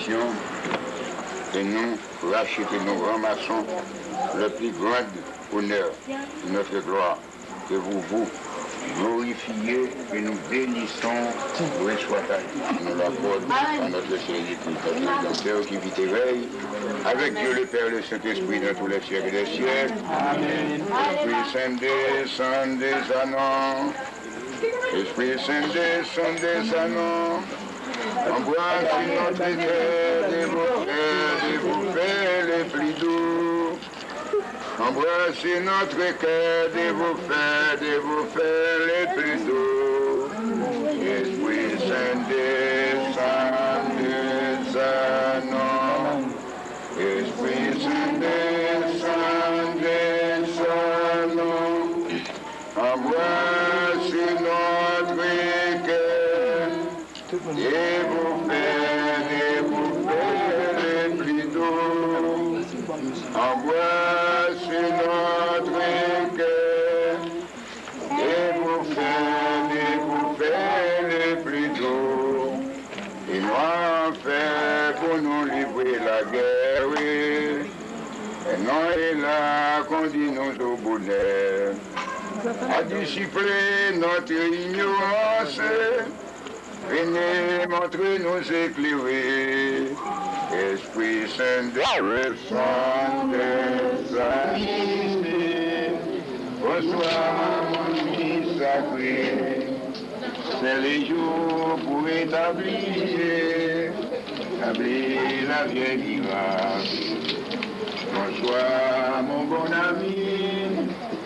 bénédiction et nous rachetons, nous ramassons le plus grand honneur de notre gloire que vous glorifiez et nous bénissons pour nous l'accorde à notre Seigneur qui vit et veille avec Dieu le Père et le Saint-Esprit dans tous les siècles des siècles. Amen. Esprit Saint descend des anons. Esprit Saint descend des anons. Embrasse notre cœur de vos frères les plus doux. Embrassez notre cœur de vos frères les plus doux. Esprit Saint descend des anons. Esprit Saint descend des anons. Embrassez notre cœur de vos frères les plus doux. Embrassez notre cœur et vous faire les plus doux. Et nous faire pour nous livrer la guerre, oui. Et non, et là, conduis-nous au bonheur. À dissiper notre ignorance. Venez montrer nous éclairer. Esprit Saint descend des amitiés, reçois mon vie sacrée. C'est les jours pour établir la vieille grâce. Bonsoir mon bon ami,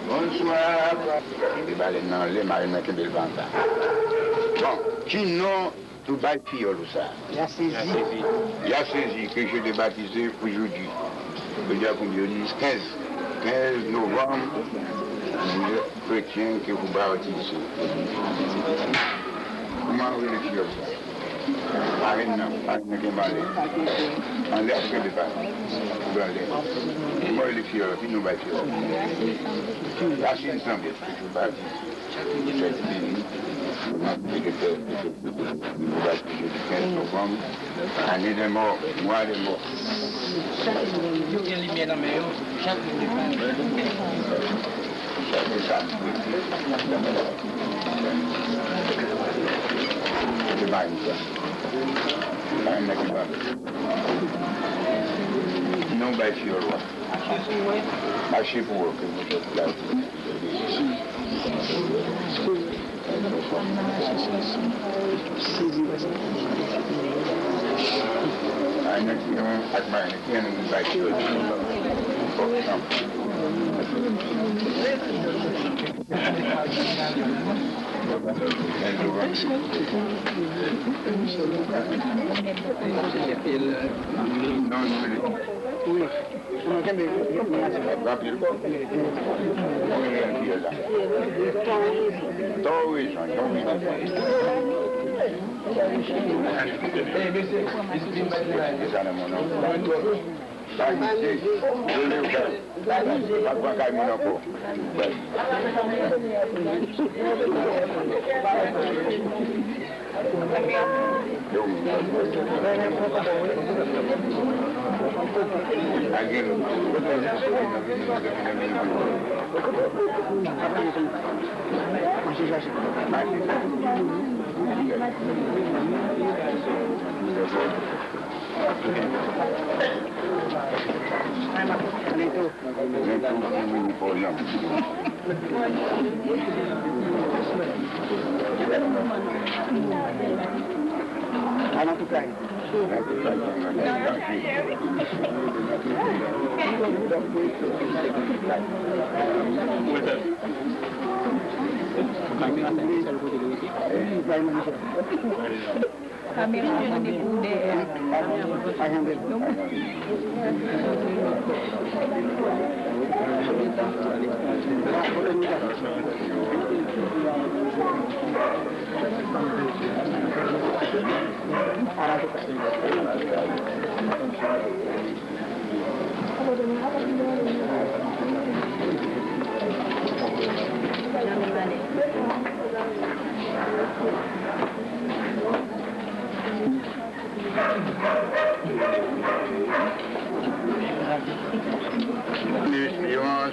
bonsoir. Bon, qui non tout bas fiole ça. Il a saisi que je l'ai baptisé aujourd'hui. Je veux dire qu'on me dit 15 novembre, vous êtes chrétien que vous baptisez. Comment vous le fiole ça? Arrête qui m'a allé. Enlève ce que je fais. Comment le fiole, qui nous baptise? La Chine semble que je baptise. C'est fini. Année de mort, mois de mort. Non, bah, je suis au roi. Marchez pour eux que vous êtes là.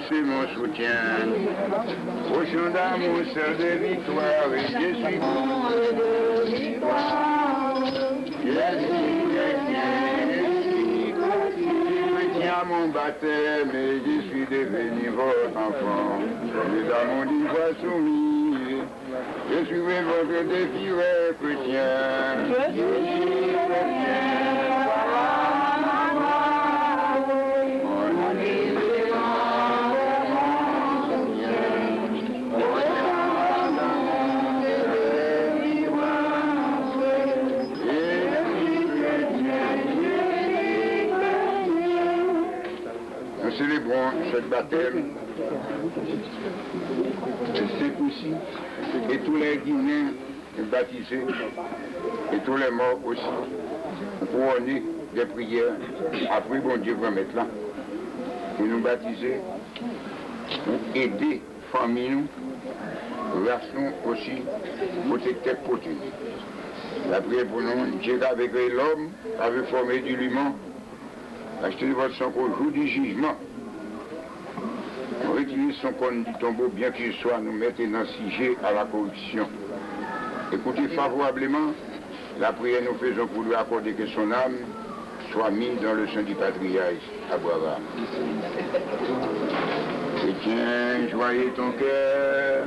c'est mon soutien. Au chant d'amour, seul de victoire, et je suis chrétien à mon baptême, et je suis devenu votre enfant. Les amants d'une voix soumise, je suis votre défi chrétien. Je suis chrétien. Nous célébrons ce baptême de ces aussi, et tous les Guinéens baptisés, et tous les morts aussi, couronnés des prières, après bon Dieu va mettre là, pour nous baptiser, pour aider famille nous, relation aussi, protecteur pour Dieu. La prière pour nous, Dieu avait créé l'homme, avait formé du lument, achetez votre sang au jour du jugement. Retirez son corps du tombeau, bien qu'il soit, nous mettez dans sujet à la corruption. Écoutez favorablement la prière nous faisons pour lui accorder que son âme soit mise dans le sein du patriarche Abraham. Chrétien, joyeux ton cœur,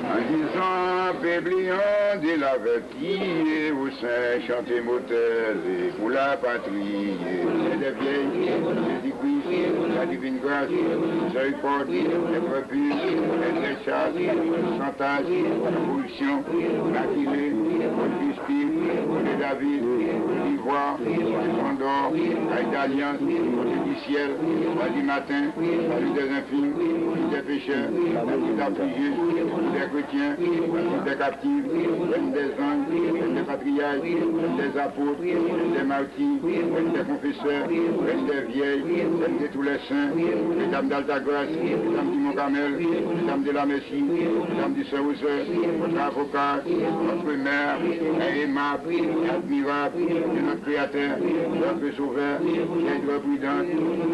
en disant, pébliant de l'avertir, au sein, chantez motel, et pour la patrie, et des vieilles, et du Christ, la divine grâce, miséricorde, les prépuces, les chasses, sans tâche, pollution, l'Aquilée, le Christi, le David, l'Ivoire, le Condor, l'Alliance, le du ciel, la du matin, la lutte des infimes, des pécheurs, la lutte des affligés, des chrétiens, des captifs, des anges, des patriarches, des apôtres, des martyrs, des confesseurs, des vieilles, de tous les saints, les dames d'Altagrace, les dames du Mont-Carmel, les dames de la Messie, les dames du Saint-Rousseau, votre avocat, votre mère, aimable, admirable, de notre Créateur, notre Sauveur, être prudent,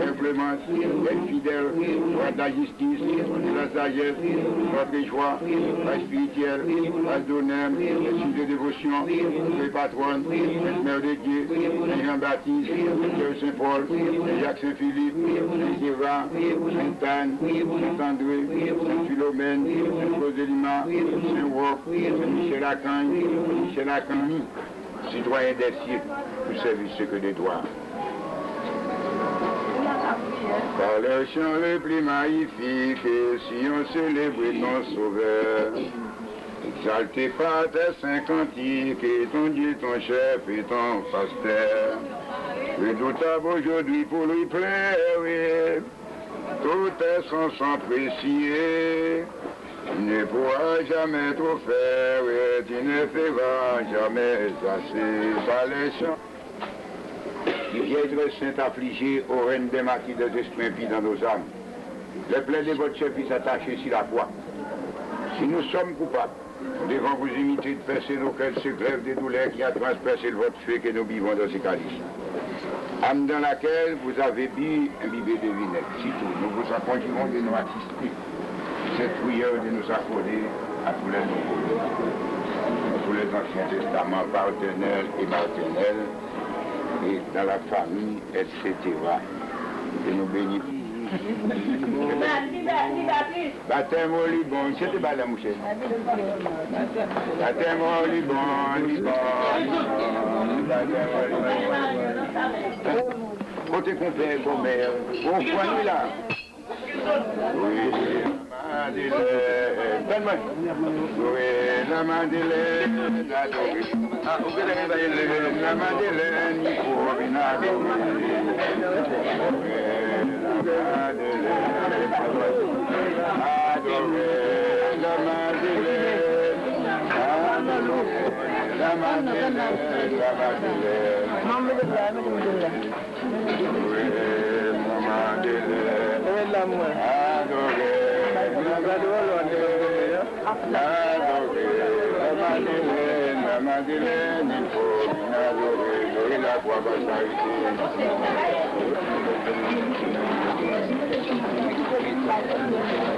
être clémence, être fidèle, roi de la justice, de la sagesse, notre joie, la spirituelle, la d'honneur, les signes de dévotion, les patronnes, les mères de Dieu, les Jean-Baptiste, les Saint-Paul, les Jacques Saint-Philippe, les Eva, Sainte-Anne, Saint-André, Saint-Philomène, Saint-Roselima, Saint-Roch, Michel Lacan, citoyen des siècles, pour servir ce que des droits. Par les chants les plus magnifiques, si on célèbre ton Sauveur, exalté par tes saints cantiques, et ton Dieu, ton chef et ton pasteur, redoutable aujourd'hui pour lui plaire, tous tes sons sont précieux, tu ne pourras jamais trop faire, tu ne feras jamais assez. Par les chants qui viendrait saint affligé au règne des martyrs des esprits impies dans nos âmes. Le plein de votre chef est attaché sur la croix. Si nous sommes coupables, nous devons vous imiter de percer nos cœurs ce grève des douleurs qui a transpercé votre feu que nous vivons dans ces calices. Âme dans laquelle vous avez bu imbibé de vinaigre. Surtout, nous vous conjurons de nous assister. Cette prière de nous accorder à tous les nouveaux, à tous les anciens testaments paternels et maternels, et dans la famille, etc. Et nous bénissons. Baptême au Liban, c'était pas la mouchette. Baptême au Liban, côté compère, grand-mère, bon point là. Oui, Madeleine, donne-moi. Oui, la Madeleine, ah, vous pouvez la Madeleine, il faut bien adorer. Adorer la Madeleine, la Madeleine, la Madeleine. Oui, la Madeleine, adorer la Madeleine, il faut bien adorer la voix va s'arrêter. Thank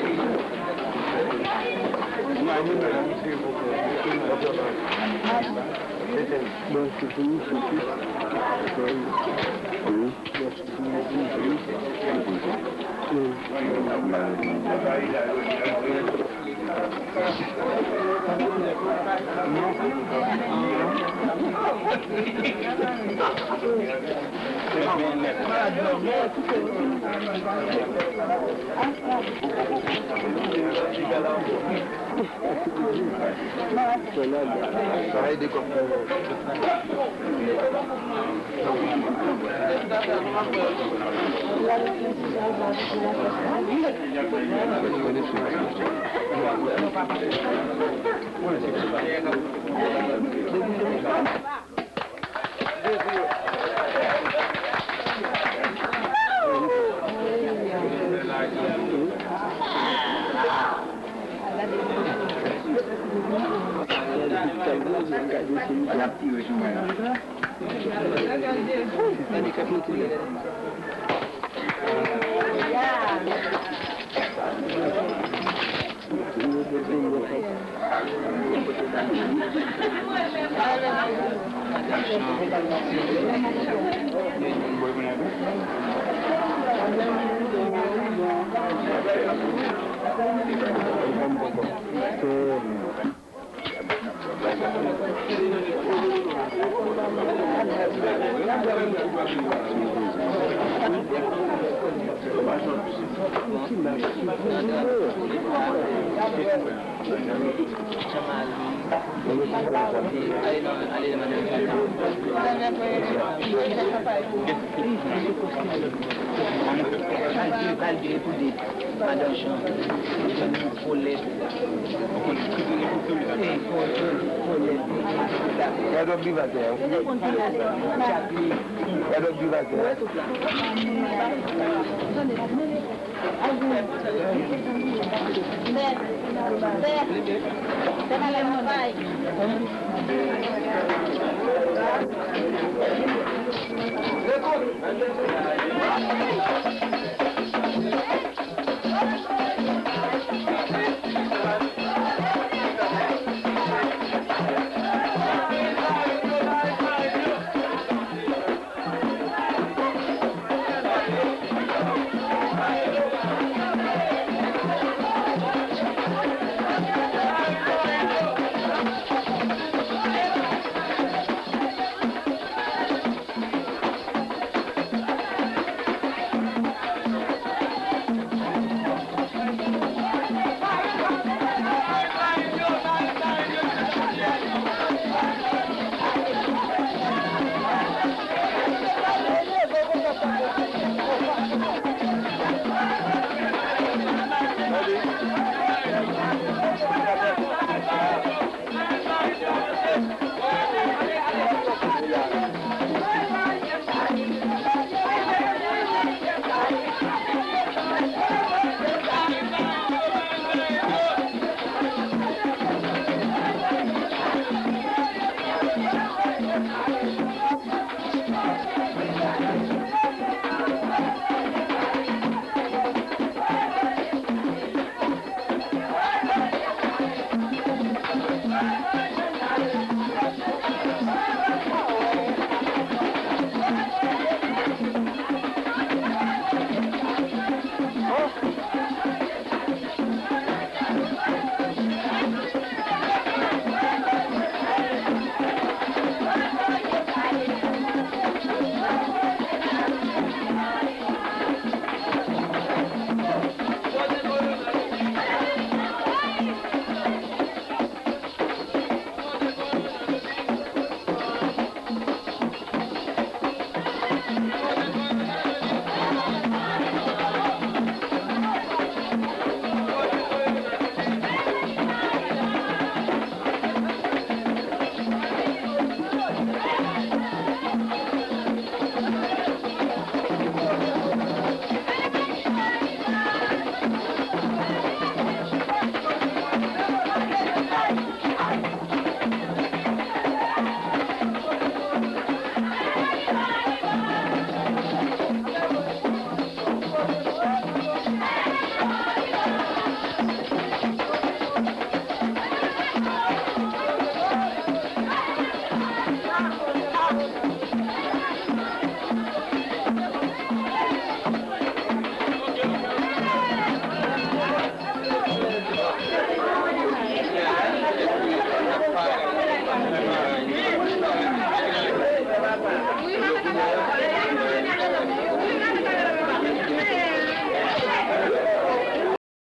you.